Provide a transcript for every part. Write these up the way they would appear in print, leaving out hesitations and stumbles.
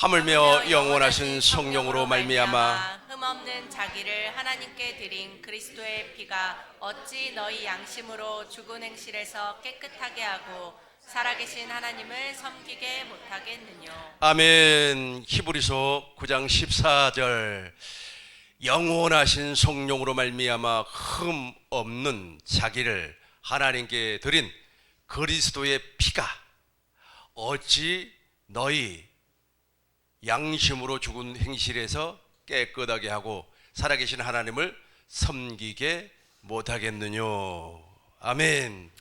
하물며 영원하신 성령으로 말미암아 흠없는 자기를 하나님께 드린 그리스도의 피가 어찌 너희 양심으로 죽은 행실에서 깨끗하게 하고 살아계신 하나님을 섬기게 못하겠느냐. 아멘. 히브리서 9장 14절 영원하신 성령으로 말미암아 흠 없는 자기를 하나님께 드린 그리스도의 피가 어찌 너희 양심으로 죽은 행실에서 깨끗하게 하고 살아계신 하나님을 섬기게 못하겠느냐. 아멘.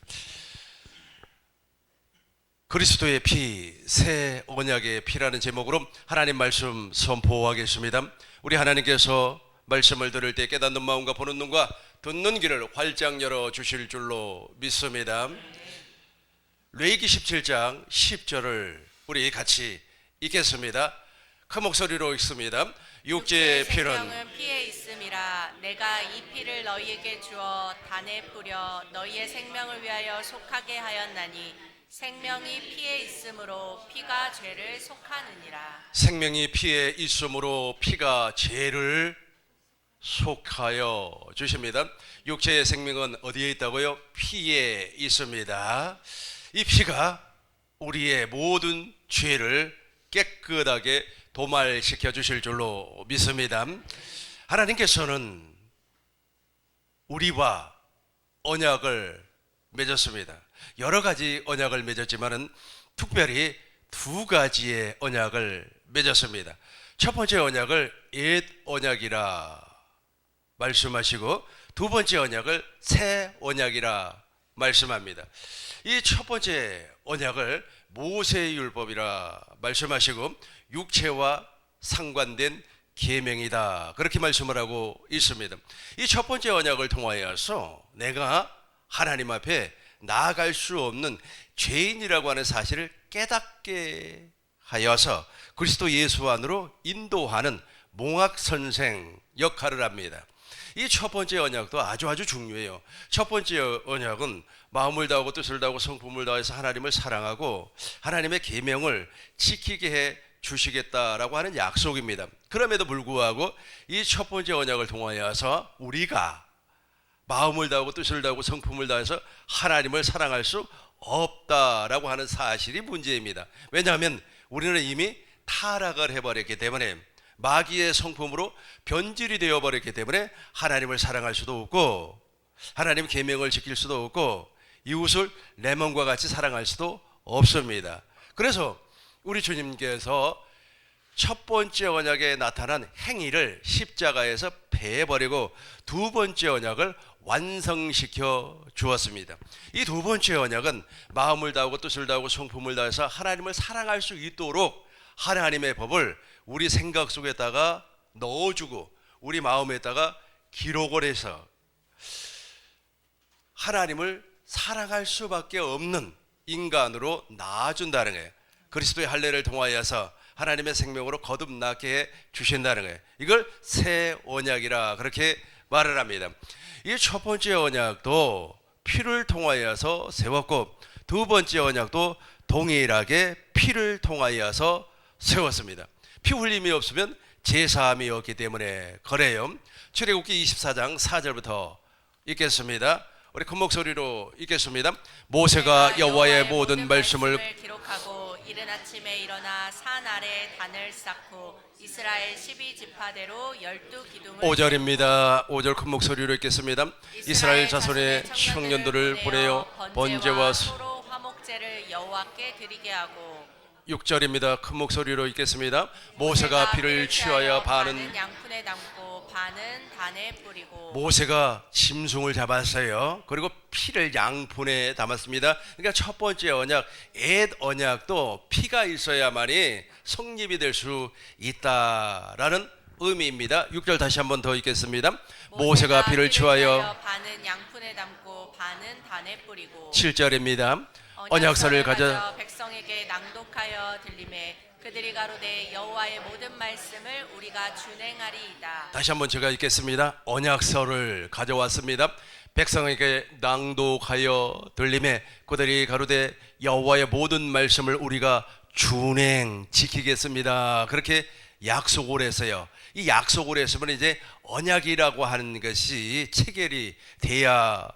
그리스도의 피, 새 언약의 피라는 제목으로 하나님 말씀 선포하겠습니다. 우리 하나님께서 말씀을 들을 때 깨닫는 마음과 보는 눈과 듣는 귀를 활짝 열어 주실 줄로 믿습니다. 레위기 17장 10절을 우리 같이 읽겠습니다. 큰 목소리로 읽습니다. 육체의 피는 생명은 피에 있음이라. 내가 이 피를 너희에게 주어 단에 뿌려 너희의 생명을 위하여 속하게 하였나니 생명이 피에 있으므로 피가 죄를 속하느니라. 생명이 피에 있으므로 피가 죄를 속하여 주십니다. 육체의 생명은 어디에 있다고요? 피에 있습니다. 이 피가 우리의 모든 죄를 깨끗하게 도말시켜 주실 줄로 믿습니다. 하나님께서는 우리와 언약을 맺었습니다. 여러 가지 언약을 맺었지만은 특별히 두 가지의 언약을 맺었습니다. 첫 번째 언약을 옛 언약이라 말씀하시고 두 번째 언약을 새 언약이라 말씀합니다. 이 첫 번째 언약을 모세율법이라 말씀하시고 육체와 상관된 계명이다 그렇게 말씀을 하고 있습니다. 이 첫 번째 언약을 통하여서 내가 하나님 앞에 나아갈 수 없는 죄인이라고 하는 사실을 깨닫게 하여서 그리스도 예수 안으로 인도하는 몽학선생 역할을 합니다. 이 첫 번째 언약도 아주 중요해요. 첫 번째 언약은 마음을 다하고 뜻을 다하고 성품을 다해서 하나님을 사랑하고 하나님의 계명을 지키게 해 주시겠다라고 하는 약속입니다. 그럼에도 불구하고 이 첫 번째 언약을 통하여서 우리가 마음을 다하고 뜻을 다하고 성품을 다해서 하나님을 사랑할 수 없다라고 하는 사실이 문제입니다. 왜냐하면 우리는 이미 타락을 해버렸기 때문에 마귀의 성품으로 변질이 되어버렸기 때문에 하나님을 사랑할 수도 없고 하나님 계명을 지킬 수도 없고 이웃을 내 몸과 같이 사랑할 수도 없습니다. 그래서 우리 주님께서 첫 번째 언약에 나타난 행위를 십자가에서 베어버리고 두 번째 언약을 완성시켜 주었습니다. 이 두 번째 언약은 마음을 다하고 뜻을 다하고 성품을 다해서 하나님을 사랑할 수 있도록 하나님의 법을 우리 생각 속에다가 넣어주고 우리 마음에다가 기록을 해서 하나님을 사랑할 수밖에 없는 인간으로 낳아준다는 거예요. 그리스도의 할례를 통하여서 하나님의 생명으로 거듭나게 해 주신다는 거예요. 이걸 새 언약이라 그렇게 말을 합니다. 이 첫 번째 언약도 피를 통하여서 세웠고 두 번째 언약도 동일하게 피를 통하여서 세웠습니다. 피 흘림이 없으면 제사함이 없기 때문에 그래요. 출애굽기 24장 4절부터 읽겠습니다. 우리 큰 목소리로 읽겠습니다. 모세가 여호와의 모든 말씀을 기록하고 이른 아침에 일어나 산 아래 단을 쌓고 이스라엘 12지파대로 12기둥을 5절입니다. 5절 큰 목소리로 읽겠습니다. 이스라엘 자손의 청년들을 보내어 번제와 소로 화목제를 여호와께 드리게 하고 6절입니다. 큰 목소리로 읽겠습니다. 모세가 피를 취하여 반은 양푼에 담고 반은 단에 뿌리고 모세가 짐승을 잡았어요. 그리고 피를 양푼에 담았습니다. 그러니까 첫 번째 언약, 옛 언약도 피가 있어야만이 성립이 될 수 있다라는 의미입니다. 6절 다시 한번 더 읽겠습니다. 모세가 피를 취하여 반은 양푼에 담고 반은 단에 뿌리고 7절입니다. 언약서를 가져 백성에게 낭독하여 들림에 그들이 가로되 여호와의 모든 말씀을 우리가 준행하리이다. 다시 한번 제가 읽겠습니다. 언약서를 가져왔습니다. 백성에게 낭독하여 들림에 그들이 가로되 여호와의 모든 말씀을 우리가 준행 지키겠습니다. 그렇게 약속을 했어요. 이 약속을 했으면 이제 언약이라고 하는 것이 체결이 돼야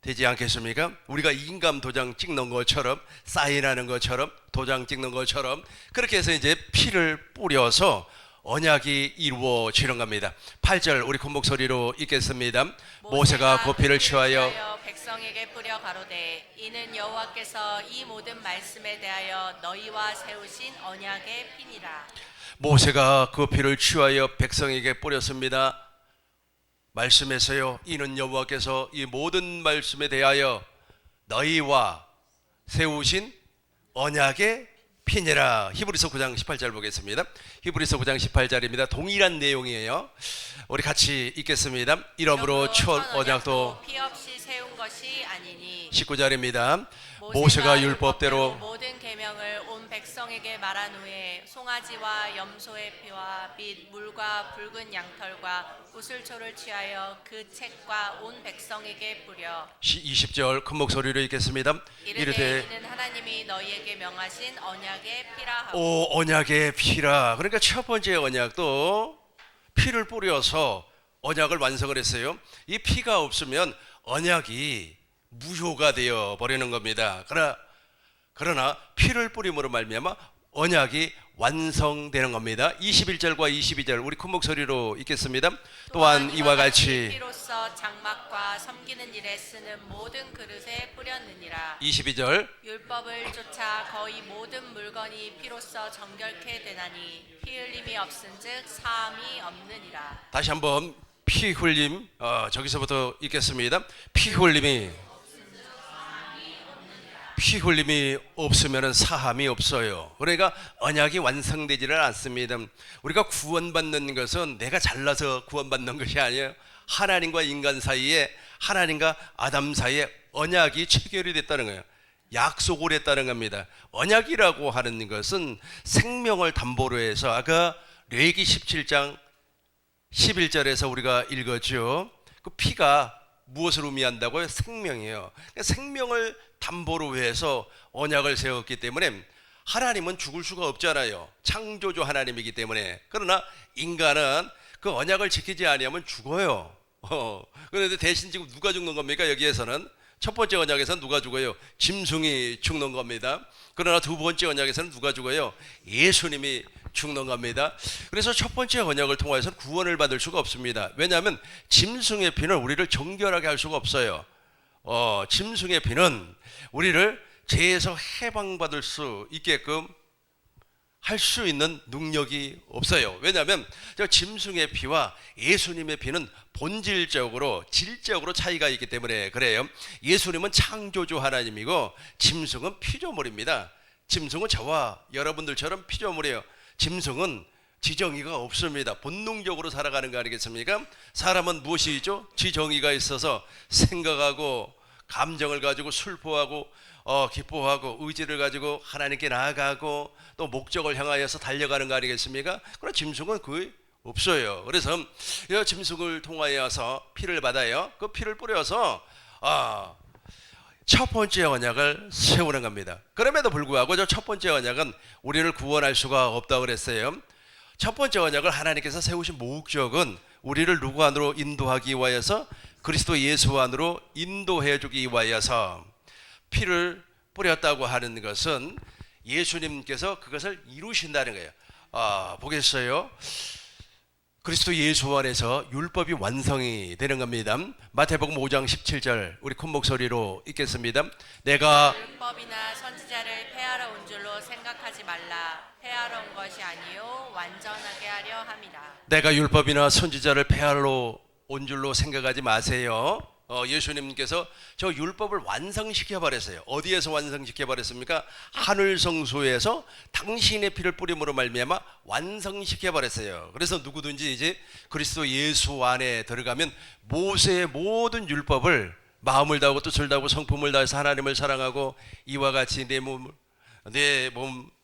되지 않겠습니까? 우리가 인감 도장 찍는 것처럼, 사인하는 것처럼, 도장 찍는 것처럼 그렇게 해서 이제 피를 뿌려서 언약이 이루어지는 겁니다. 8절 우리 큰 목소리로 읽겠습니다. 모세가 그 피를 취하여 백성에게 뿌려 가로되 이는 여호와께서 이 모든 말씀에 대하여 너희와 세우신 언약의 피니라. 모세가 그 피를 취하여 백성에게 뿌렸습니다. 말씀에서요, 이는 여호와께서 이 모든 말씀에 대하여 너희와 세우신 언약의 피니라. 히브리서 9장 18절 보겠습니다. 히브리서 9장 18절입니다. 동일한 내용이에요. 우리 같이 읽겠습니다. 이러므로 첫 언약도 피 없이 세운 것이 아니니. 19절입니다. 모세가 율법대로 모든 계명을 온 백성에게 말한 후에 송아지와 염소의 피와 및 물과 붉은 양털과 우슬초를 취하여 그 책과 온 백성에게 뿌려 20절 큰 목소리로 읽겠습니다. 이르되 이는 하나님이 너희에게 명하신 언약의 피라 하고. 오, 언약의 피라. 그러니까 첫 번째 언약도 피를 뿌려서 언약을 완성을 했어요. 이 피가 없으면 언약이 무효가 되어 버리는 겁니다. 그러나 피를 뿌림으로 말미암아 언약이 완성되는 겁니다. 21절과 22절 우리 큰 목소리로 읽겠습니다. 또한 이와 같이 피로써 장막과 섬기는 일에 쓰는 모든 그릇에 뿌렸느니라. 22절 율법을 쫓아 거의 모든 물건이 피로써 정결케 되나니 피 흘림이 없은즉 사함이 없느니라. 다시 한번 피 흘림 저기서부터 읽겠습니다. 피 흘림이 없으면 사함이 없어요. 그러니까 언약이 완성되지를 않습니다. 우리가 구원받는 것은 내가 잘나서 구원받는 것이 아니에요. 하나님과 인간 사이에, 하나님과 아담 사이에 언약이 체결이 됐다는 거예요. 약속을 했다는 겁니다. 언약이라고 하는 것은 생명을 담보로 해서 아까 레위기 17장 11절에서 우리가 읽었죠. 그 피가 무엇을 의미한다고요? 생명이에요. 생명을 담보로 해서 언약을 세웠기 때문에 하나님은 죽을 수가 없잖아요. 창조주 하나님이기 때문에. 그러나 인간은 그 언약을 지키지 아니하면 죽어요. 그런데 대신 지금 누가 죽는 겁니까? 여기에서는 첫 번째 언약에서는 누가 죽어요? 짐승이 죽는 겁니다. 그러나 두 번째 언약에서는 누가 죽어요? 예수님이 죽는 겁니다. 그래서 첫 번째 언약을 통해서는 구원을 받을 수가 없습니다. 왜냐하면 짐승의 피는 우리를 정결하게 할 수가 없어요. 짐승의 피는 우리를 죄에서 해방받을 수 있게끔 할 수 있는 능력이 없어요. 왜냐하면 저 짐승의 피와 예수님의 피는 본질적으로 질적으로 차이가 있기 때문에 그래요. 예수님은 창조주 하나님이고 짐승은 피조물입니다. 짐승은 저와 여러분들처럼 피조물이에요. 짐승은 지정의가 없습니다. 본능적으로 살아가는 거 아니겠습니까? 사람은 무엇이 있죠? 지정의가 있어서 생각하고 감정을 가지고 슬퍼하고 기뻐하고 의지를 가지고 하나님께 나아가고 또 목적을 향하여서 달려가는 거 아니겠습니까? 그러나 짐승은 거의 없어요. 그래서 이 짐승을 통하여서 피를 받아요. 그 피를 뿌려서 첫 번째 언약을 세우는 겁니다. 그럼에도 불구하고 저 첫 번째 언약은 우리를 구원할 수가 없다고 그랬어요. 첫 번째 언약을 하나님께서 세우신 목적은 우리를 누구 안으로 인도하기 위하여서 그리스도 예수 안으로 인도해 주기 위하여서 피를 뿌렸다고 하는 것은 예수님께서 그것을 이루신다는 거예요. 보겠어요. 그리스도 예수 안에서 율법이 완성이 되는 겁니다. 마태복음 5장 17절 우리 큰 목소리로 읽겠습니다. 내가 율법이나 선지자를 폐하러 온 줄로 생각하지 말라. 폐하러 온 것이 아니요 완전하게 하려 함이라. 내가 율법이나 선지자를 폐하러 온 줄로 생각하지 마세요. 예수님께서 저 율법을 완성시켜 버렸어요. 어디에서 완성시켜 버렸습니까? 하늘 성소에서 당신의 피를 뿌림으로 말미암아 완성시켜 버렸어요. 그래서 누구든지 이제 그리스도 예수 안에 들어가면 모세의 모든 율법을 마음을 다하고 뜻을 다하고 성품을 다해서 하나님을 사랑하고 이와 같이 내 몸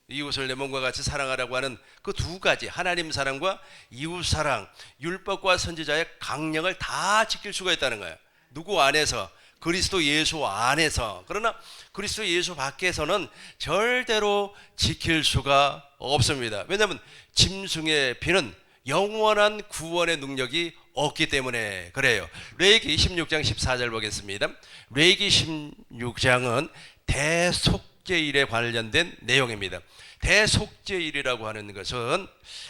이웃을 내 몸과 같이 사랑하라고 하는 그 두 가지 하나님 사랑과 이웃 사랑, 율법과 선지자의 강령을 다 지킬 수가 있다는 거예요. 누구 안에서? 그리스도 예수 안에서. 그러나 그리스도 예수 밖에서는 절대로 지킬 수가 없습니다. 왜냐하면 짐승의 피는 영원한 구원의 능력이 없기 때문에 그래요. 레위기 16장 14절 보겠습니다. 레위기 16장은 대속죄일에 관련된 내용입니다. 대속죄일이라고 하는 것은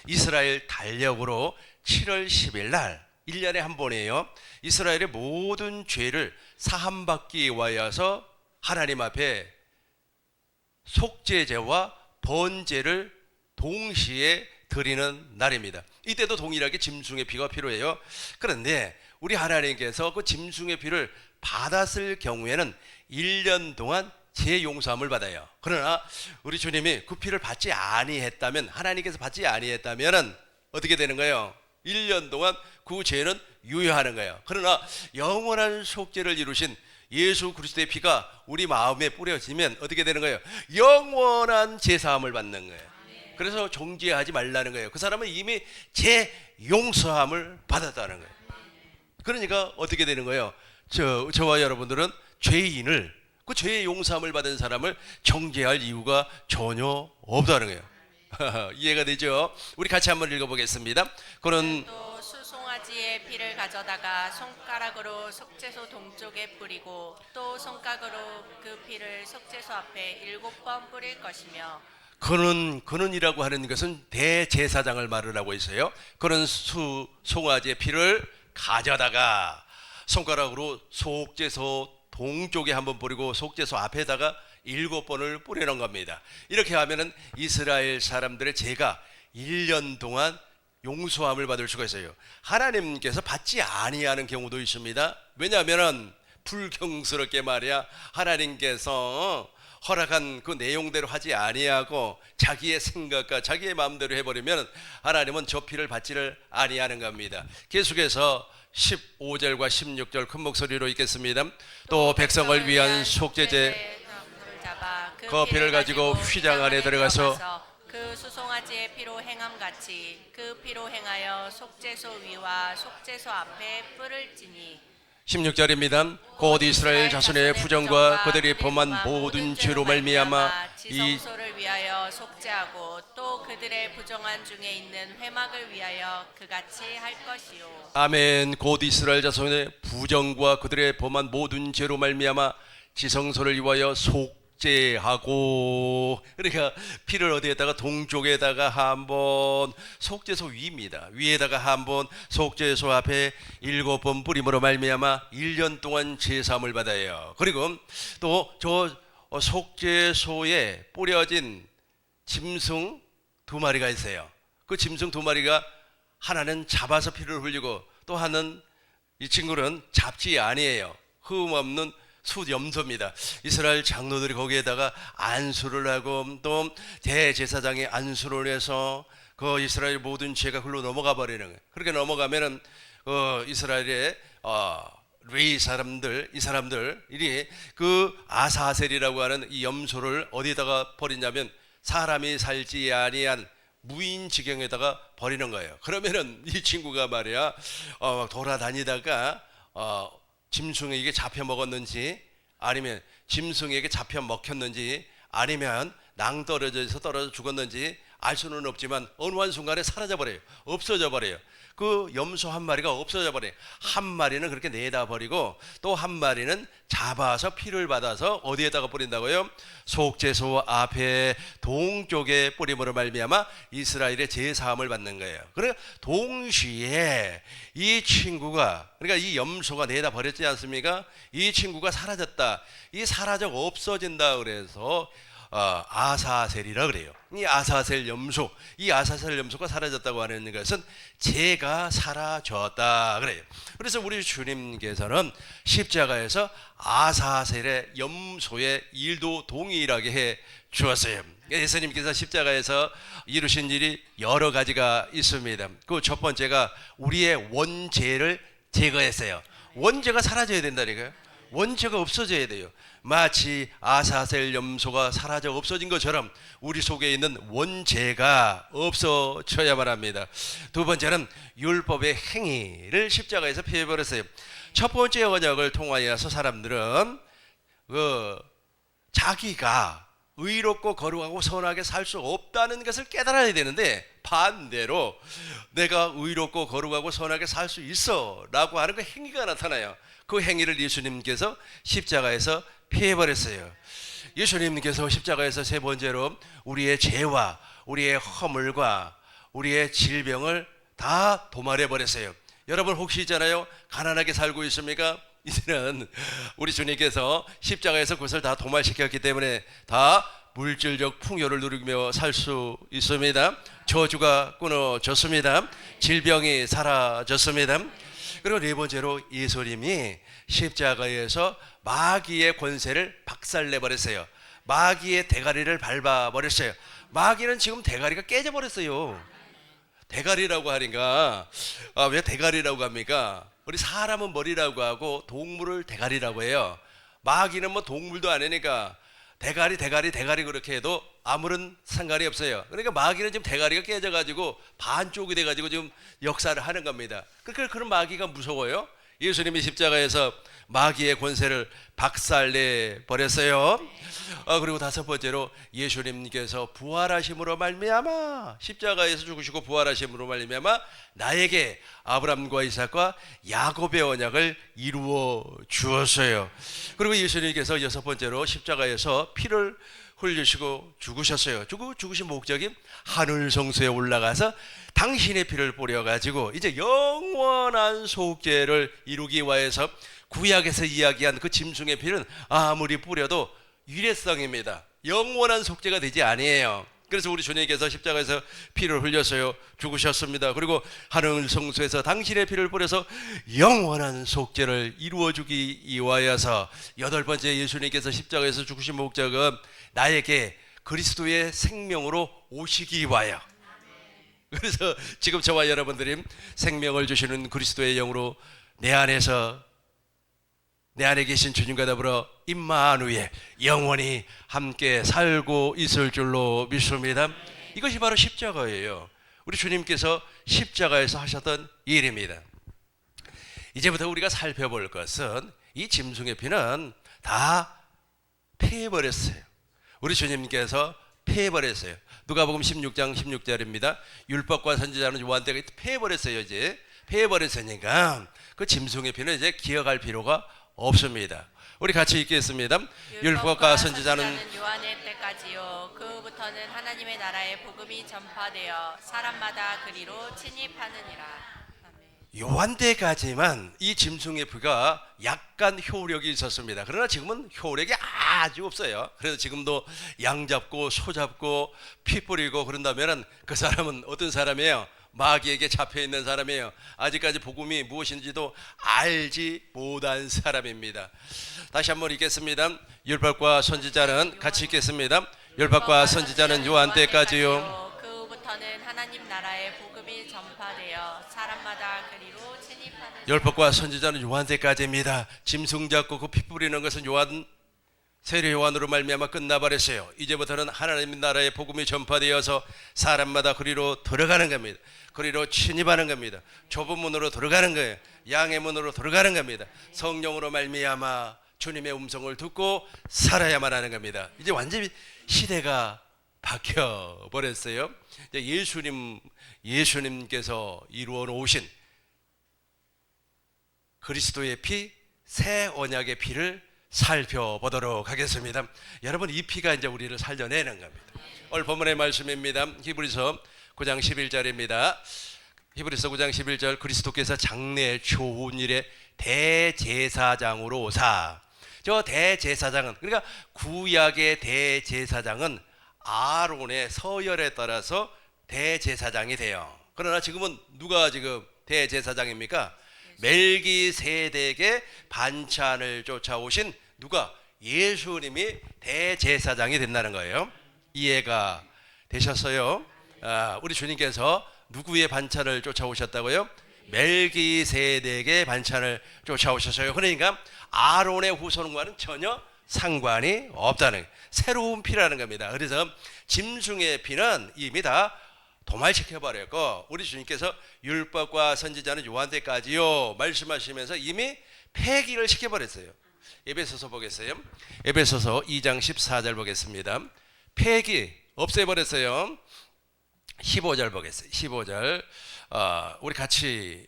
이스라엘 달력으로 7월 10일 날 1년에 한 번이에요. 이스라엘의 모든 죄를 사함받기 위하여서 하나님 앞에 속죄제와 번제를 동시에 드리는 날입니다. 이때도 동일하게 짐승의 피가 필요해요. 그런데 우리 하나님께서 그 짐승의 피를 받았을 경우에는 1년 동안 죄 용서함을 받아요. 그러나 우리 주님이 그 피를 받지 아니했다면, 하나님께서 받지 아니했다면 어떻게 되는 거예요? 1년 동안 그 죄는 유효하는 거예요. 그러나 영원한 속죄를 이루신 예수 그리스도의 피가 우리 마음에 뿌려지면 어떻게 되는 거예요? 영원한 제사함을 받는 거예요. 그래서 정죄하지 말라는 거예요. 그 사람은 이미 죄 용서함을 받았다는 거예요. 그러니까 어떻게 되는 거예요? 저와 여러분들은 죄인을, 그 죄의 용서함을 받은 사람을 정죄할 이유가 전혀 없다는 거예요. 이해가 되죠? 우리 같이 한번 읽어보겠습니다. 그는 또 수송아지의 피를 가져다가 손가락으로 속죄소 동쪽에 뿌리고 또 손가락으로 그 피를 속죄소 앞에 7번 뿌릴 것이며. 그는이라고 하는 것은 대제사장을 말을 하고 있어요. 그는 송아지의 피를 가져다가 손가락으로 속죄소 동쪽에 한번 뿌리고 속죄소 앞에다가 7번을 뿌리는 겁니다. 이렇게 하면은 이스라엘 사람들의 죄가 1년 동안 용서함을 받을 수가 있어요. 하나님께서 받지 아니하는 경우도 있습니다. 왜냐하면은 불경스럽게 말이야, 하나님께서 허락한 그 내용대로 하지 아니하고 자기의 생각과 자기의 마음대로 해버리면 하나님은 저 피를 받지를 아니하는 겁니다. 계속해서 15절과 16절 큰 목소리로 읽겠습니다. 또 백성을 위한 속죄제 그 피를 가지고 휘장 안에 들어가서 그 수송아지의 피로 행함같이 그 피로 행하여 속죄소 위와 속죄소 앞에 뿔을지니. 16절입니다. 곧 이스라엘 자손의 부정과 그들이 범한 모든 죄로 말미암아 이 지성소를 위하여 속죄하고 또 그들의 부정한 중에 있는 회막을 위하여 그같이 할 것이요. 아멘. 곧 이스라엘 자손의 부정과 그들의 범한 모든 죄로 말미암아 지성소를 위하여 속죄하고. 그러니까 피를 어디에다가 동쪽에다가 한번, 속죄소 위입니다. 위에다가 한번 속죄소 앞에 7번 뿌림으로 말미암아 1년 동안 제사함을 받아요. 그리고 또 저 속죄소에 뿌려진 짐승 2마리가 있어요. 그 짐승 2마리가 하나는 잡아서 피를 흘리고 또 하나는, 이 친구는 잡지 아니에요. 흠 없는 숫염소입니다. 이스라엘 장로들이 거기에다가 안수를 하고 또 대제사장이 안수를 해서 그 이스라엘 모든 죄가 흘러 넘어가 버리는 거예요. 그렇게 넘어가면은 이스라엘의 레위 사람들, 이 사람들이 그 아사셀이라고 하는 이 염소를 어디다가 버리냐면 사람이 살지 아니한 무인 지경에다가 버리는 거예요. 그러면은 이 친구가 말이야 돌아다니다가 짐승에게 잡혀 먹었는지, 아니면 짐승에게 잡혀 먹혔는지, 아니면 낭떠러져서 떨어져 죽었는지 알 수는 없지만 어느 한순간에 사라져버려요. 없어져 버려요. 그 염소 1마리가 없어져 버려요. 1마리는 그렇게 내다 버리고 또 1마리는 잡아서 피를 받아서 어디에다가 뿌린다고요? 속죄소 앞에 동쪽에 뿌림으로 말미암아 이스라엘의 제사함을 받는 거예요. 그러니까 동시에 이 친구가, 그러니까 이 염소가 내다 버렸지 않습니까? 이 친구가 사라졌다, 이 사라져 없어진다 그래서 아사셀이라 그래요. 이 아사셀 염소, 이 아사셀 염소가 사라졌다고 하는 것은 죄가 사라졌다 그래요. 그래서 우리 주님께서는 십자가에서 아사셀의 염소의 일도 동일하게 해 주었어요. 예수님께서 십자가에서 이루신 일이 여러 가지가 있습니다. 그 첫 번째가 우리의 원죄를 제거했어요. 원죄가 사라져야 된다니까요. 원죄가 없어져야 돼요. 마치 아사셀 염소가 사라져 없어진 것처럼 우리 속에 있는 원죄가 없어져야만 합니다. 두 번째는 율법의 행위를 십자가에서 폐해버렸어요. 첫 번째 언약을 통하여서 사람들은 자기가 의롭고 거룩하고 선하게 살 수 없다는 것을 깨달아야 되는데, 반대로 내가 의롭고 거룩하고 선하게 살 수 있어 라고 하는 그 행위가 나타나요. 그 행위를 예수님께서 십자가에서 피해버렸어요. 예수님께서 십자가에서 세 번째로 우리의 죄와 우리의 허물과 우리의 질병을 다 도말해 버렸어요. 여러분 혹시 있잖아요, 가난하게 살고 있습니까? 이제는 우리 주님께서 십자가에서 그것을 다 도말시켰기 때문에 다 물질적 풍요를 누리며 살 수 있습니다. 저주가 끊어졌습니다. 질병이 사라졌습니다. 그리고 네 번째로 예수님이 십자가에서 마귀의 권세를 박살내버렸어요. 마귀의 대가리를 밟아버렸어요. 마귀는 지금 대가리가 깨져버렸어요. 대가리라고 하니까 왜 대가리라고 합니까? 우리 사람은 머리라고 하고 동물을 대가리라고 해요. 마귀는 뭐 동물도 아니니까 대가리 그렇게 해도 아무런 상관이 없어요. 그러니까 마귀는 지금 대가리가 깨져가지고 반쪽이 돼가지고 지금 역사를 하는 겁니다. 그러니까 그런 마귀가 무서워요. 예수님이 십자가에서 마귀의 권세를 박살내 버렸어요. 그리고 다섯 번째로 예수님께서 부활하심으로 말미암아, 십자가에서 죽으시고 부활하심으로 말미암아 나에게 아브라함과 이삭과 야곱의 언약을 이루어 주었어요. 그리고 예수님께서 여섯 번째로 십자가에서 피를 흘리시고 죽으셨어요. 죽으신 목적이 하늘 성소에 올라가서 당신의 피를 뿌려가지고 이제 영원한 속죄를 이루기 위해서, 구약에서 이야기한 그 짐승의 피는 아무리 뿌려도 일회성입니다. 영원한 속죄가 되지 아니에요. 그래서 우리 주님께서 십자가에서 피를 흘렸어요. 죽으셨습니다. 그리고 하늘 성소에서 당신의 피를 뿌려서 영원한 속죄를 이루어주기 위하여서, 여덟 번째 예수님께서 십자가에서 죽으신 목적은 나에게 그리스도의 생명으로 오시기 위하여. 그래서 지금 저와 여러분들이 생명을 주시는 그리스도의 영으로 내 안에 계신 주님과 더불어 임마누엘 영원히 함께 살고 있을 줄로 믿습니다. 이것이 바로 십자가예요. 우리 주님께서 십자가에서 하셨던 일입니다. 이제부터 우리가 살펴볼 것은 이 짐승의 피는 다 패해버렸어요. 우리 주님께서 패해버렸어요. 누가복음 16장 16절입니다. 율법과 선지자는 요한 때가 패해버렸어요. 이제 패해버렸으니까 그 짐승의 피는 이제 기억할 필요가 없습니다. 우리 같이 읽겠습니다. 율법과 선지자는 요한의 때까지요. 그 후부터는 하나님의 나라의 복음이 전파되어 사람마다 그리로 침입하느니라. 요한 때까지만 이 짐승의 피가 약간 효력이 있었습니다. 그러나 지금은 효력이 아주 없어요. 그래서 지금도 양 잡고 소 잡고 피 뿌리고 그런다면 그 사람은 어떤 사람이에요? 마귀에게 잡혀있는 사람이에요. 아직까지 복음이 무엇인지도 알지 못한 사람입니다. 다시 한번 읽겠습니다. 율법과 선지자는, 같이 읽겠습니다. 율법과 선지자는 요한 때까지요. 그 후부터는 하나님 나라의 복음이 전파되어 사람마다 그리로 침입하는. 율법과 선지자는 요한 때까지입니다. 짐승 잡고 그 피 뿌리는 것은 세례 요한으로 말미암아 끝나버렸어요. 이제부터는 하나님 나라의 복음이 전파되어서 사람마다 그리로 들어가는 겁니다. 그리로 침입하는 겁니다. 좁은 문으로 들어가는 거예요. 양의 문으로 들어가는 겁니다. 성령으로 말미암아 주님의 음성을 듣고 살아야만 하는 겁니다. 이제 완전히 시대가 바뀌어 버렸어요. 예수님께서 이루어 놓으신 그리스도의 피, 새 언약의 피를 살펴보도록 하겠습니다. 여러분, 이 피가 이제 우리를 살려내는 겁니다. 오늘 본문의 말씀입니다. 히브리서 9장 11절입니다. 히브리서 9장 11절, 그리스도께서 장래 좋은 일에 대제사장으로 오사. 저 대제사장은, 그러니까 구약의 대제사장은 아론의 서열에 따라서 대제사장이 돼요. 그러나 지금은 누가 지금 대제사장입니까? 멜기세덱의 반찬을 쫓아오신 누가? 예수님이 대제사장이 된다는 거예요. 이해가 되셨어요? 우리 주님께서 누구의 반찬을 쫓아오셨다고요? 멜기세덱의 반찬을 쫓아오셨어요. 그러니까 아론의 후손과는 전혀 상관이 없다는, 새로운 피라는 겁니다. 그래서 짐승의 피는 이미 다 도말시켜버렸고, 우리 주님께서 율법과 선지자는 요한 때까지요 말씀하시면서 이미 폐기를 시켜버렸어요. 에베소서 보겠어요. 에베소서 2장 14절 보겠습니다. 폐기 없애버렸어요. 15절 보겠어요. 15절 우리 같이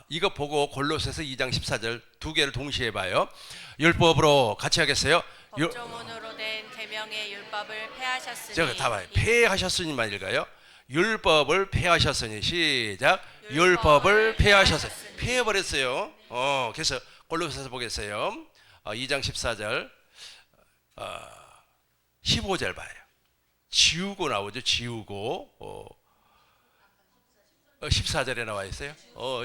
이거 보고 골로새서 2장 14절 두 개를 동시에 봐요. 율법으로 같이 하겠어요. 법조문으로 된 계명의 율법을 폐하셨으니. 제가 다 봐요. 폐하셨으니만 읽어요. 율법을 폐하셨으니. 시작. 율법을 폐하셨으니. 폐해버렸어요. 그래서 골로새서 보겠어요. 2장 14절 15절 봐요. 지우고 나오죠. 지우고 14절에 나와 있어요.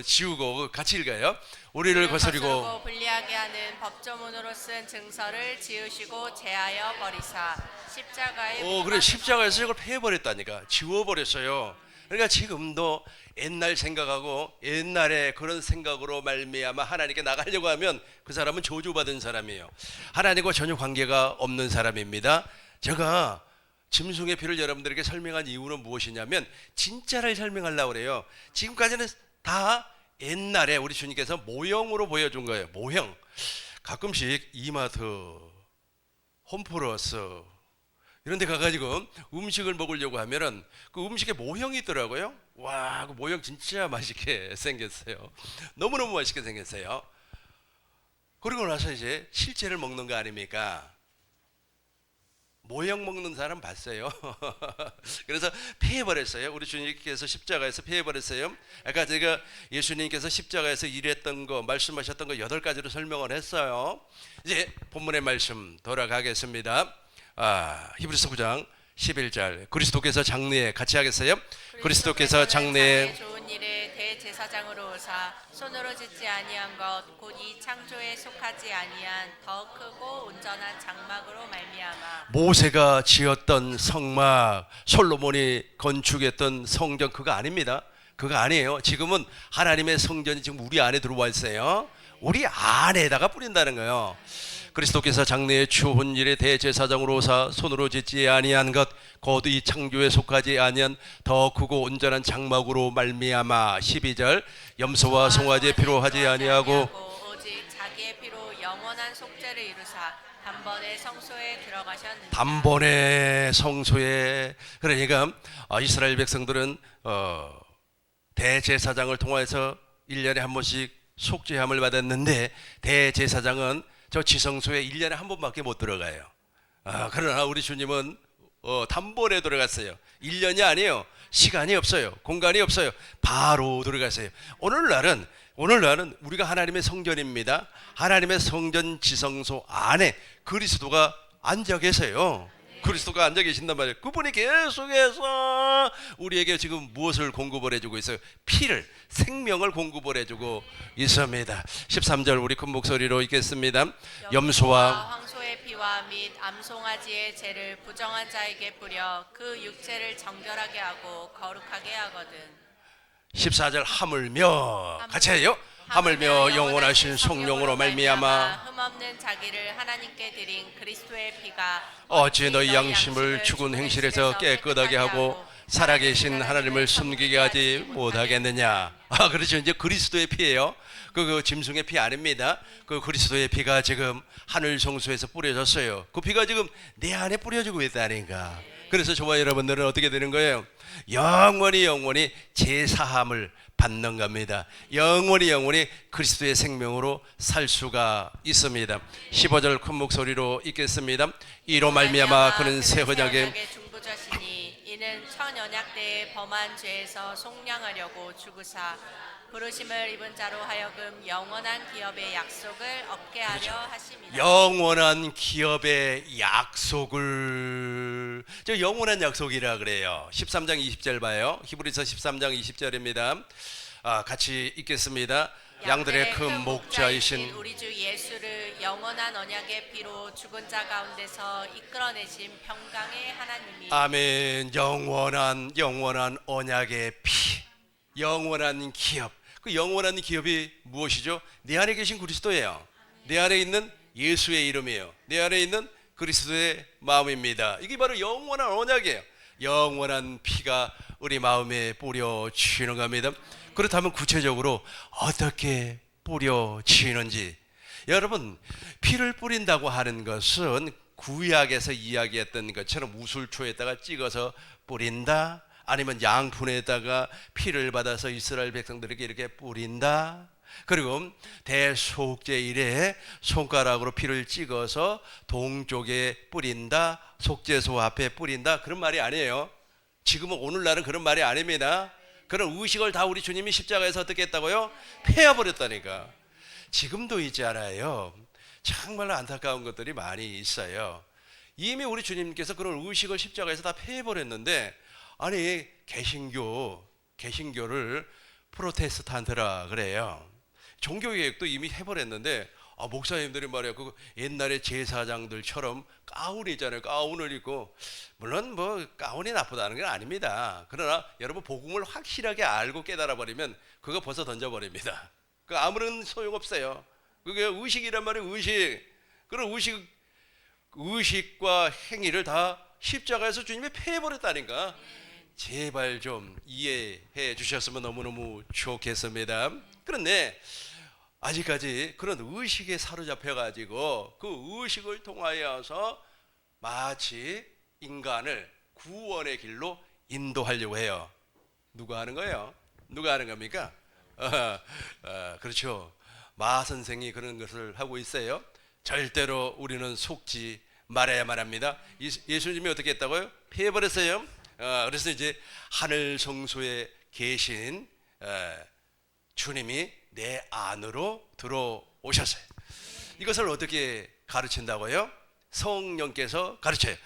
지우고 같이 읽어요. 우리를 거스리고 불리하게 하는 법조문으로 쓴 증서를 지우시고 제하여 버리사 십자가에. 그래, 십자가에서 이걸 폐해버렸다니까. 지워버렸어요. 그러니까 지금도 옛날 생각하고 옛날에 그런 생각으로 말미암아 하나님께 나가려고 하면 그 사람은 저주받은 사람이에요. 하나님과 전혀 관계가 없는 사람입니다. 제가 짐승의 피를 여러분들에게 설명한 이유는 무엇이냐면 진짜를 설명하려고 그래요. 지금까지는 다 옛날에 우리 주님께서 모형으로 보여준 거예요. 모형. 가끔씩 이마트, 홈플러스 이런 데 가가지고 음식을 먹으려고 하면은 그 음식에 모형이 있더라고요. 와, 그 모형 진짜 맛있게 생겼어요. 너무너무 맛있게 생겼어요. 그리고 나서 이제 실제를 먹는 거 아닙니까? 모형 먹는 사람 봤어요. 그래서 폐해버렸어요. 우리 주님께서 십자가에서 폐해버렸어요. 아까 제가 예수님께서 십자가에서 일했던 거, 말씀하셨던 거 8가지로 설명을 했어요. 이제 본문의 말씀 돌아가겠습니다. 히브리서 9장 11절. 그리스도께서 장래에 같이 하겠어요? 그리스도께서 장래에 좋은 일에 대제사장으로 오사 손으로 짓지 아니한 것 곧 이 창조에 속하지 아니한 더 크고 온전한 장막으로 말미암아. 모세가 지었던 성막, 솔로몬이 건축했던 성전 그거 아닙니다. 그거 아니에요. 지금은 하나님의 성전이 지금 우리 안에 들어와 있어요. 우리 안에다가 뿌린다는 거예요. 그리스도께서 장래에 추운 일에 대제사장으로 오사 손으로 짓지 아니한 것 곧 이 창조에 속하지 아니한 더 크고 온전한 장막으로 말미암아. 12절. 염소와 송아지의 피로 하지 아니하고 오직 자기의 피로 영원한 속죄를 이루사 단번에 성소에 들어가셨느니라. 단번에 성소에. 그러니까 이스라엘 백성들은 대제사장을 통해서 1년에 한 번씩 속죄함을 받았는데 대제사장은 저 지성소에 1년에 한 번밖에 못 들어가요. 그러나 우리 주님은 단번에 들어갔어요. 1년이 아니에요. 시간이 없어요. 공간이 없어요. 바로 들어갔어요. 오늘날은 우리가 하나님의 성전입니다. 하나님의 성전 지성소 안에 그리스도가 앉아 계세요. 그리스도가 앉아 계신단 말이에요. 그분이 계속해서 우리에게 지금 무엇을 공급을 해주고 있어요? 피를, 생명을 공급을 해주고 있습니다. 13절 우리 큰 목소리로 읽겠습니다. 염소와 황소의 피와 및 암송아지의 죄를 부정한 자에게 뿌려 그 육체를 정결하게 하고 거룩하게 하거든. 14절 하물며 같이 해요. 하물며 영원하신 성령으로 말미암아 흠없는 자기를 하나님께 드린 그리스도의 피가 어찌 너희 양심을 죽은 행실에서 깨끗하게 하고 살아계신 하나님을 숨기게 하지 못하겠느냐. 그렇죠. 이제 그리스도의 피예요. 그 짐승의 피 아닙니다. 그 그리스도의 피가 지금 하늘 성소에서 뿌려졌어요. 그 피가 지금 내 안에 뿌려지고 있다니까. 그래서 저와 여러분들은 어떻게 되는 거예요? 영원히 제사함을 받는 겁니다. 영원히 그리스도의 생명으로 살 수가 있습니다. 15절 큰 목소리로 읽겠습니다. 이로 말미암아 그는 새 언약의 중보자시니 이는 천 언약 때에 범한 죄에서 속량하려고 죽으사 부르심을 입은 자로 하여금 영원한 기업의 약속을 얻게 하려 하심이라. 영원한 기업의 약속을, 저 영원한 약속이라 그래요. 13장 20절 봐요. 히브리서 13장 20절입니다. 같이 읽겠습니다. 양들의 큰 목자이신 우리 주 예수를 영원한 언약의 피로 죽은 자 가운데서 이끌어내신 평강의 하나님이. 아멘. 영원한 언약의 피, 영원한 기업. 그 영원한 기업이 무엇이죠? 내 안에 계신 그리스도예요. 내 안에 있는 예수의 이름이에요. 내 안에 있는 그리스도의 마음입니다. 이게 바로 영원한 언약이에요. 영원한 피가 우리 마음에 뿌려지는 겁니다. 그렇다면 구체적으로 어떻게 뿌려지는지, 여러분, 피를 뿌린다고 하는 것은 구약에서 이야기했던 것처럼 우슬초에다가 찍어서 뿌린다, 아니면 양푼에다가 피를 받아서 이스라엘 백성들에게 이렇게 뿌린다, 그리고 대속죄일에 손가락으로 피를 찍어서 동쪽에 뿌린다, 속죄소 앞에 뿌린다, 그런 말이 아니에요. 지금은 오늘날은 그런 말이 아닙니다. 그런 의식을 다 우리 주님이 십자가에서 어떻게 했다고요? 폐해버렸다니까. 지금도 있잖아요. 정말로 안타까운 것들이 많이 있어요. 이미 우리 주님께서 그런 의식을 십자가에서 다 폐해버렸는데, 아니 개신교를 프로테스탄트라 그래요. 종교개혁도 이미 해버렸는데, 목사님들이 말이야, 그 옛날에 제사장들처럼 가운이 있잖아요. 가운을 입고, 물론 뭐 가운이 나쁘다는 건 아닙니다. 그러나 여러분, 복음을 확실하게 알고 깨달아 버리면 그거 벌써 던져버립니다. 그 아무런 소용없어요. 그게 의식이란 말이에요. 의식. 그런 의식과 행위를 다 십자가에서 주님이 폐해버렸다니까. 제발 좀 이해해 주셨으면 너무너무 좋겠습니다. 그런데 아직까지 그런 의식에 사로잡혀 가지고 그 의식을 통하여서 마치 인간을 구원의 길로 인도하려고 해요. 누가 하는 거예요? 누가 하는 겁니까? 그렇죠. 마 선생이 그런 것을 하고 있어요. 절대로 우리는 속지 말아야만 합니다. 예수님이 어떻게 했다고요? 피해버렸어요. 그래서 이제 하늘 성소에 계신 주님이 내 안으로 들어오셨어요. 이것을 어떻게 가르친다고요? 성령께서 가르쳐요.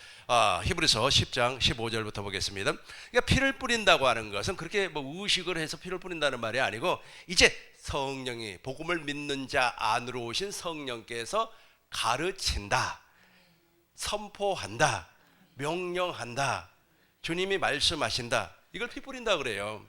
히브리서 10장 15절부터 보겠습니다. 그러니까 피를 뿌린다고 하는 것은 그렇게 뭐 의식을 해서 피를 뿌린다는 말이 아니고, 이제 성령이, 복음을 믿는 자 안으로 오신 성령께서 가르친다, 선포한다, 명령한다, 주님이 말씀하신다, 이걸 피 뿌린다 그래요.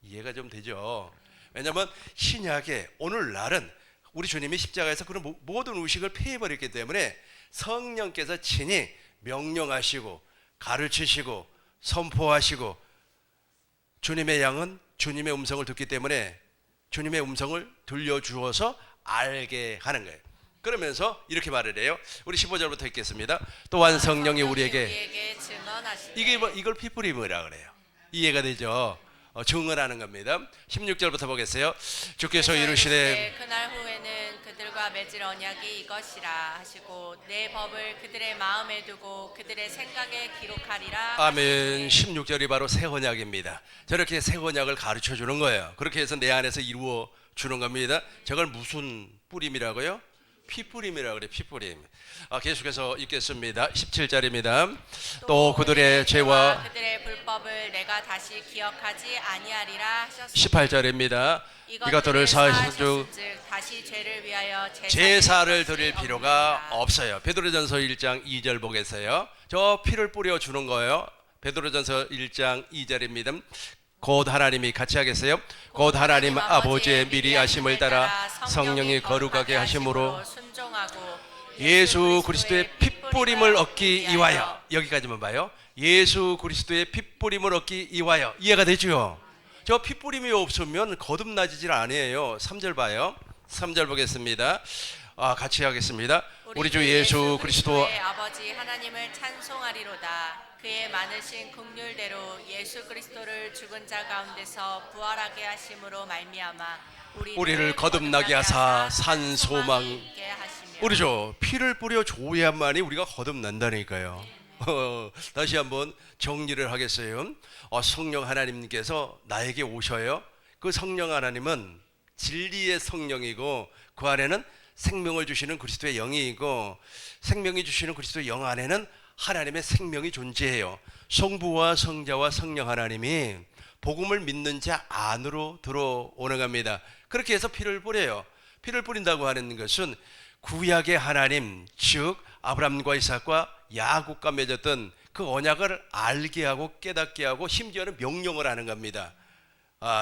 이해가 좀 되죠? 왜냐하면 신약에 오늘날은 우리 주님이 십자가에서 그런 모든 의식을 폐해버렸기 때문에 성령께서 친히 명령하시고 가르치시고 선포하시고, 주님의 양은 주님의 음성을 듣기 때문에 주님의 음성을 들려주어서 알게 하는 거예요. 그러면서 이렇게 말을 해요. 우리 15절부터 읽겠습니다. 또한 성령이 우리에게 증언하시되, 이걸 피 뿌림이라 그래요. 이해가 되죠? 증언하는 겁니다. 16절부터 보겠어요. 주께서 이르시되 그날 후에는 그들과 맺을 언약이 이것이라 하시고 내 법을 그들의 마음에 두고 그들의 생각에 기록하리라. 아멘. 16절이 바로 새 언약입니다. 저렇게 새 언약을 가르쳐 주는 거예요. 그렇게 해서 내 안에서 이루어 주는 겁니다. 저걸 무슨 뿌림이라고요? 피뿌림이라고 그래. 피뿌림. 계속해서 읽겠습니다. 17절입니다. 또 그들의 죄와 그들의 불법을 내가 다시 기억하지 아니하리라 하셨습니다. 18절입니다. 이것들을 사하신즉 다시 죄를 위하여 제사를 드릴 필요가 없어요. 베드로전서 1장 2절 보겠어요. 저 피를 뿌려 주는 거예요. 베드로전서 1장 2절입니다. 곧 하나님이 같이 하겠어요. 곧 하나님 아버지의 미리 하심을 따라 성령이 거룩하게 하심으로 예수 그리스도의 핏뿌림을 얻기 위하여, 여기까지만 봐요. 예수 그리스도의 핏뿌림을 얻기 위하여. 이해가 되죠? 저 핏뿌림이 없으면 거듭나지질 않아요. 3절 봐요. 3절 보겠습니다. 같이 하겠습니다. 우리 주 예수 그리스도의 아버지 하나님을 찬송하리로다. 그의 많으신 긍휼대로 예수 그리스도를 죽은 자 가운데서 부활하게 하심으로 말미암아 우리를 거듭나게 하사 산 소망 있게 하시며. 우리죠. 피를 뿌려 줘야만이 우리가 거듭난다니까요. 다시 한번 정리를 하겠어요. 성령 하나님께서 나에게 오셔요. 그 성령 하나님은 진리의 성령이고, 그 안에는 생명을 주시는 그리스도의 영이고, 생명이 주시는 그리스도의 영 안에는 하나님의 생명이 존재해요. 성부와 성자와 성령 하나님이 복음을 믿는 자 안으로 들어오는 겁니다. 그렇게 해서 피를 뿌려요. 피를 뿌린다고 하는 것은 구약의 하나님, 즉 아브라함과 이삭과 야곱과 맺었던 그 언약을 알게 하고 깨닫게 하고, 심지어는 명령을 하는 겁니다.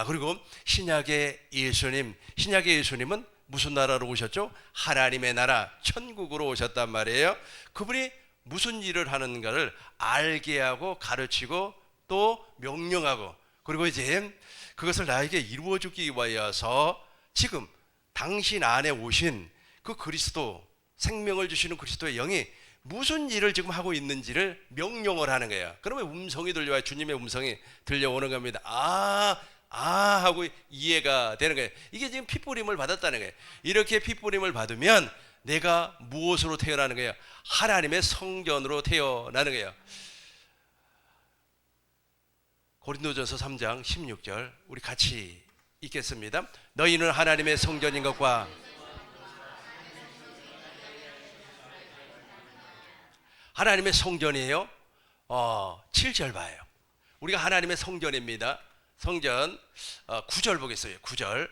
그리고 신약의 예수님은 무슨 나라로 오셨죠? 하나님의 나라, 천국으로 오셨단 말이에요. 그분이 무슨 일을 하는가를 알게 하고 가르치고 또 명령하고, 그리고 이제 그것을 나에게 이루어 주기 위하여서 지금 당신 안에 오신 그 그리스도, 생명을 주시는 그리스도의 영이 무슨 일을 지금 하고 있는지를 명령을 하는 거예요. 그러면 음성이 들려와요. 주님의 음성이 들려오는 겁니다. 하고 이해가 되는 거예요. 이게 지금 핏부림을 받았다는 거예요. 이렇게 핏부림을 받으면 내가 무엇으로 태어나는 거예요? 하나님의 성전으로 태어나는 거예요. 고린도전서 3장 16절 우리 같이 읽겠습니다. 너희는 하나님의 성전인 것과 하나님의 성전이에요. 7절 봐요. 우리가 하나님의 성전입니다. 성전 9절 보겠어요. 9절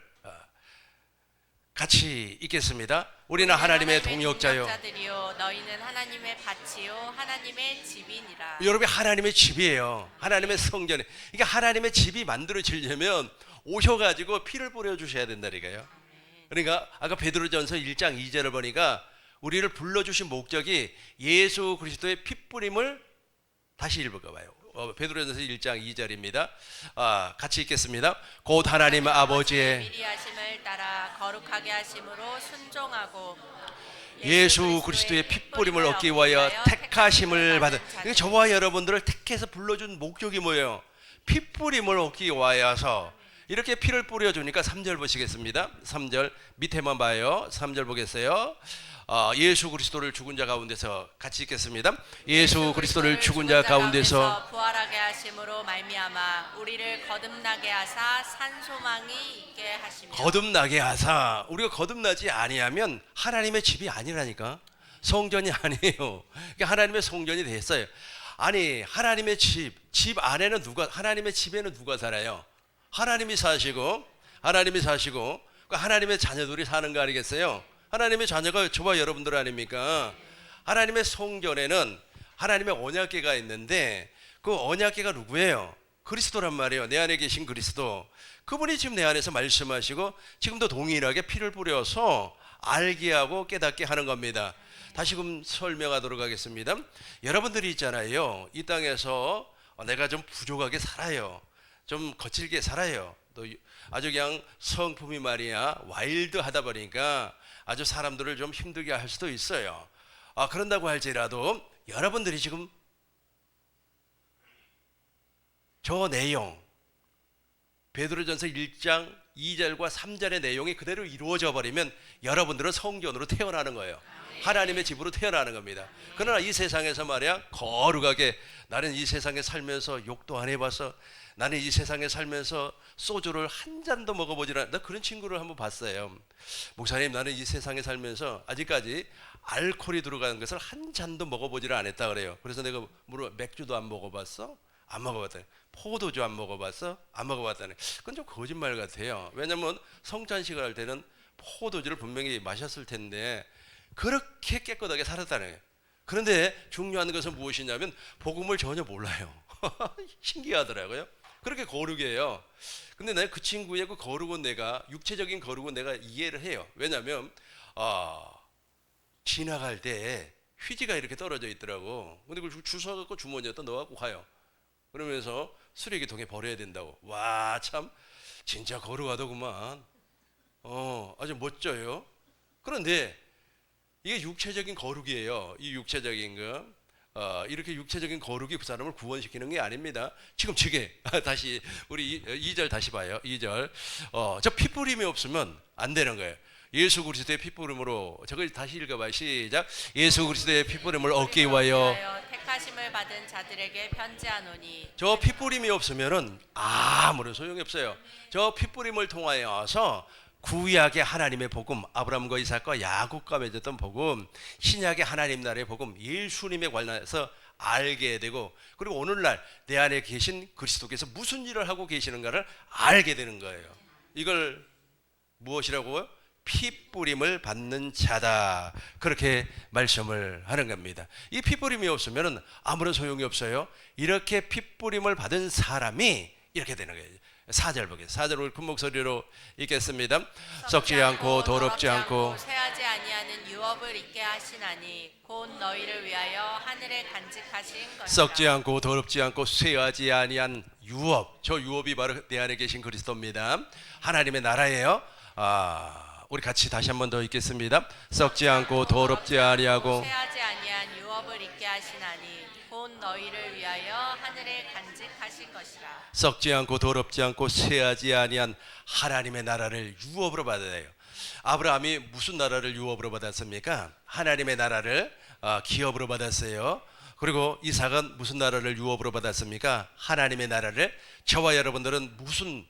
같이 읽겠습니다. 우리는 하나님의 동역자요. 동역자들이요 너희는 하나님의 밭이요 하나님의 집이니라. 여러분이 하나님의 집이에요. 하나님의 성전이. 그러니까 하나님의 집이 만들어지려면 오셔가지고 피를 뿌려주셔야 된다니까요. 그러니까 아까 베드로전서 1장 2절을 보니까 우리를 불러주신 목적이 예수 그리스도의 핏뿌림을 다시 읽어봐요. 베드로전서 1장 2절입니다. 같이 읽겠습니다. 곧 하나님 아버지의 미리 하심을 따라 거룩하게 하심으로 순종하고 예수 그리스도의 핏뿌림을 얻기 위하여 택하심을 받은. 그러니까 저와 여러분들을 택해서 불러준 목적이 뭐예요? 핏뿌림을 얻기 위하여서 이렇게 피를 뿌려주니까 3절 보시겠습니다. 3절 밑에만 봐요. 3절 보겠어요. 예수 그리스도를 죽은 자 가운데서 같이 읽겠습니다. 예수 그리스도를 죽은 자 가운데서 부활하게 하심으로 말미암아 우리를 거듭나게 하사 산 소망이 있게 하시며. 거듭나게 하사. 우리가 거듭나지 아니하면 하나님의 집이 아니라니까. 성전이 아니에요. 그러니까 하나님의 성전이 됐어요. 아니 하나님의 집 안에는 하나님의 집에는 누가 살아요? 하나님이 사시고 하나님의 자녀들이 사는 거 아니겠어요? 하나님의 자녀가 저와 여러분들 아닙니까? 하나님의 성전에는 하나님의 언약궤가 있는데 그 언약궤가 누구예요? 그리스도란 말이에요. 내 안에 계신 그리스도. 그분이 지금 내 안에서 말씀하시고 지금도 동일하게 피를 뿌려서 알게 하고 깨닫게 하는 겁니다. 다시금 설명하도록 하겠습니다. 여러분들이 있잖아요. 이 땅에서 내가 좀 부족하게 살아요. 좀 거칠게 살아요. 또 아주 그냥 성품이 말이야 와일드하다 보니까 아주 사람들을 좀 힘들게 할 수도 있어요. 그런다고 할지라도 여러분들이 지금 저 내용 베드로전서 1장 2절과 3절의 내용이 그대로 이루어져 버리면 여러분들은 성전으로 태어나는 거예요. 하나님의 집으로 태어나는 겁니다. 그러나 이 세상에서 말이야 거룩하게 나는 이 세상에 살면서 욕도 안 해봐서 나는 이 세상에 살면서 소주를 한 잔도 먹어보질 않았다. 나 그런 친구를 한번 봤어요. 목사님 나는 이 세상에 살면서 아직까지 알코올이 들어가는 것을 한 잔도 먹어보질 않았다 그래요. 그래서 내가 물어 맥주도 안 먹어봤어? 안 먹어봤다. 포도주 안 먹어봤어? 안 먹어봤다네. 그건 좀 거짓말 같아요. 왜냐면 성찬식을 할 때는 포도주를 분명히 마셨을 텐데 그렇게 깨끗하게 살았다는 거예요. 그런데 중요한 것은 무엇이냐면 복음을 전혀 몰라요. 신기하더라고요. 그렇게 거룩해요. 근데 내가 그 친구의 그 거룩은 내가 육체적인 거룩은 내가 이해를 해요. 왜냐하면 지나갈 때 휴지가 이렇게 떨어져 있더라고. 근데 그걸 주워갖고 주머니에다 넣어갖고 가요. 그러면서 쓰레기통에 버려야 된다고. 와, 참 진짜 거룩하더구만. 아주 멋져요. 그런데 이게 육체적인 거룩이에요. 이 육체적인 거. 이렇게 육체적인 거룩이 그 사람을 구원시키는 게 아닙니다. 지금 저게 다시 우리 2절 다시 봐요. 2절 저 핏부림이 없으면 안 되는 거예요. 예수 그리스도의 핏부림으로 저걸 다시 읽어봐요. 시작. 예수 그리스도의 핏부림을 얻기 위하여 택하심을 받은 자들에게 편지하노니. 저 핏부림이 없으면은 아무런 소용이 없어요. 저 핏부림을 통하여서 구약의 하나님의 복음, 아브라함과 이삭과 야곱과 맺었던 복음, 신약의 하나님 나라의 복음, 예수님에 관해서 알게 되고, 그리고 오늘날 내 안에 계신 그리스도께서 무슨 일을 하고 계시는가를 알게 되는 거예요. 이걸 무엇이라고요? 핏부림을 받는 자다. 그렇게 말씀을 하는 겁니다. 이 핏부림이 없으면 아무런 소용이 없어요. 이렇게 핏부림을 받은 사람이 이렇게 되는 거예요. 4절 보겠습니다. 4절 우리 큰 목소리로 읽겠습니다. 썩지 않고 더럽지 않고 쇠하지 아니하는 유업을 있게 하시나니 곧 너희를 위하여 하늘에 간직하신 것이라. 썩지 않고 더럽지 않고 쇠하지 아니한 유업. 저 유업이 바로 내 안에 계신 그리스도입니다. 하나님의 나라예요. 우리 같이 다시 한 번 더 읽겠습니다. 썩지 않고 더럽지 아니하고 쇠하지 아니한 유업을 있게 하시나니 곧 너희를 위하여 하늘에 간직하신 것이라. 썩지 않고 더럽지 않고 쇠하지 아니한 하나님의 나라를 유업으로 받아요. 아브라함이 무슨 나라를 유업으로 받았습니까? 하나님의 나라를 기업으로 받았어요. 그리고 이삭은 무슨 나라를 유업으로 받았습니까? 하나님의 나라를. 저와 여러분들은 무슨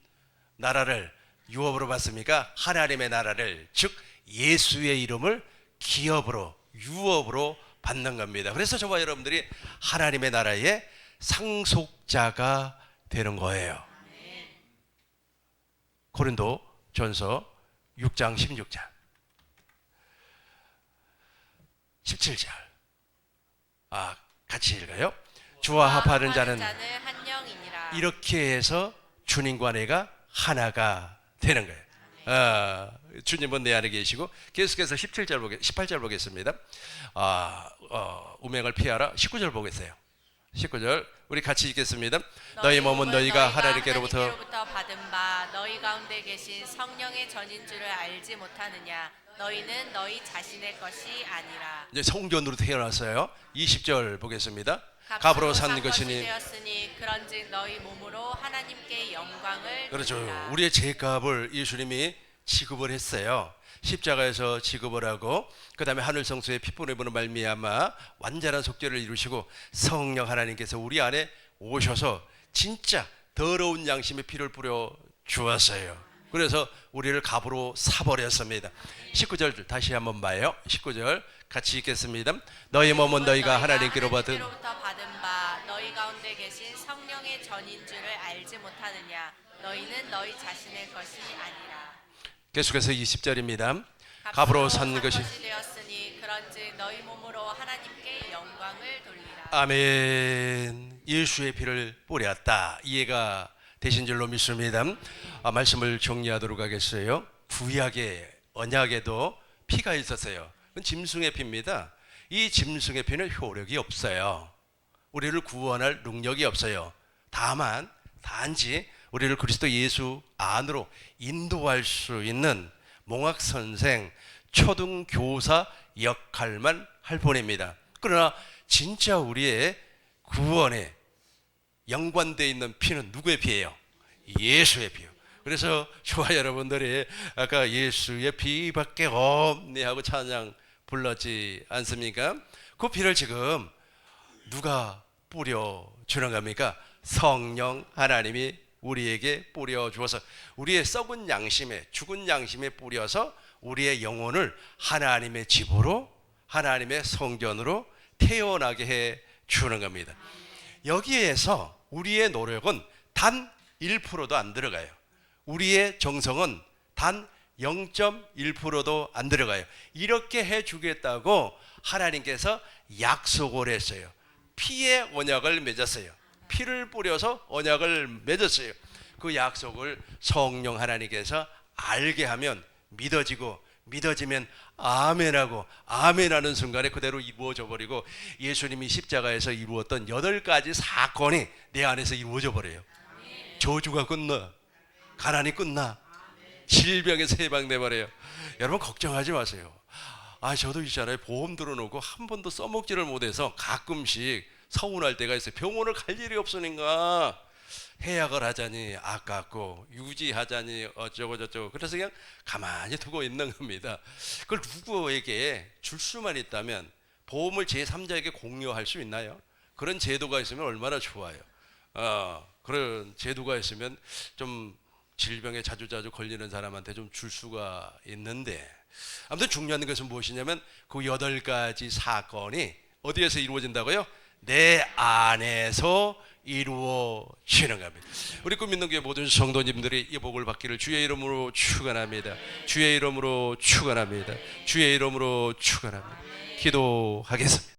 나라를 유업으로 받습니까? 하나님의 나라를, 즉 예수의 이름을 기업으로 유업으로 받는 겁니다. 그래서 저와 여러분들이 하나님의 나라의 상속자가 되는 거예요. 고린도 전서 6장 16절 17절 같이 읽어요. 주와 합하는 자는 한 영이니라. 이렇게 해서 주님과 내가 하나가 되는 거예요. 주님은 내 안에 계시고 계속해서 18절 보겠습니다. 우명을 피하라. 19절 보겠어요. 19절 우리 같이 읽겠습니다. 너희 몸은 너희가 하나님께로부터 받은 바 너희 가운데 계신 성령의 전인 줄을 알지 못하느냐. 너희는 너희 자신의 것이 아니라. 이제 성전으로 태어났어요. 20절 보겠습니다. 값으로 산 것이니 되었으니 그런즉 너희 몸으로 하나님께 영광을 그렇죠. 돌리라. 우리의 죄값을 예수님이 지급을 했어요. 십자가에서 지급을 하고 그 다음에 하늘 성소에 피 보내므로 말미암아 완전한 속죄를 이루시고 성령 하나님께서 우리 안에 오셔서 진짜 더러운 양심의 피를 뿌려 주었어요. 그래서 우리를 값으로 사버렸습니다. 19절 다시 한번 봐요. 19절 같이 읽겠습니다. 너희 몸은 너희가 하나님께로 받은 바 너희 가운데 계신 성령의 전인 줄을 알지 못하느냐. 너희는 너희 자신의 것이 아니라. 계속해서 20절입니다. 값으로 산 것이 되었으니 그런즉 너희 몸으로 하나님께 영광을 돌리라. 아멘. 예수의 피를 뿌렸다. 이해가 되신 줄로 믿습니다. 말씀을 정리하도록 하겠어요. 구약의 언약에도 피가 있었어요. 그건 짐승의 피입니다. 이 짐승의 피는 효력이 없어요. 우리를 구원할 능력이 없어요. 다만 단지 우리를 그리스도 예수 안으로 인도할 수 있는 몽학선생, 초등교사 역할만 할 뿐입니다. 그러나 진짜 우리의 구원에 연관되어 있는 피는 누구의 피예요? 예수의 피요. 그래서 저와 여러분들이 아까 예수의 피밖에 없네 하고 찬양 불렀지 않습니까? 그 피를 지금 누가 뿌려주는 겁니까? 성령 하나님이 우리에게 뿌려 주어서 우리의 썩은 양심에, 죽은 양심에 뿌려서 우리의 영혼을 하나님의 집으로, 하나님의 성전으로 태어나게 해 주는 겁니다. 여기에서 우리의 노력은 단 1%도 안 들어가요. 우리의 정성은 단 0.1%도 안 들어가요. 이렇게 해 주겠다고 하나님께서 약속을 했어요. 피의 언약을 맺었어요. 피를 뿌려서 언약을 맺었어요. 그 약속을 성령 하나님께서 알게 하면 믿어지고, 믿어지면 아멘하고, 아멘하는 순간에 그대로 이루어져 버리고 예수님이 십자가에서 이루었던 8가지 사건이 내 안에서 이루어져 버려요. 저주가 끝나, 가난이 끝나, 질병에서 해방돼 버려요. 여러분 걱정하지 마세요. 저도 있잖아요. 보험 들어놓고 한 번도 써먹지를 못해서 가끔씩 서운할 때가 있어요. 병원을 갈 일이 없으니까 해약을 하자니 아깝고 유지하자니 어쩌고 저쩌고 그래서 그냥 가만히 두고 있는 겁니다. 그걸 누구에게 줄 수만 있다면 보험을 제3자에게 공유할 수 있나요? 그런 제도가 있으면 얼마나 좋아요. 그런 제도가 있으면 좀 질병에 자주자주 걸리는 사람한테 좀 줄 수가 있는데, 아무튼 중요한 것은 무엇이냐면 그 8가지 사건이 어디에서 이루어진다고요? 내 안에서 이루어지는 겁니다. 우리 꿈있는 교회 모든 성도님들이 이 복을 받기를 주의 이름으로 축원합니다. 주의 이름으로 축원합니다. 주의 이름으로 축원합니다. 기도하겠습니다.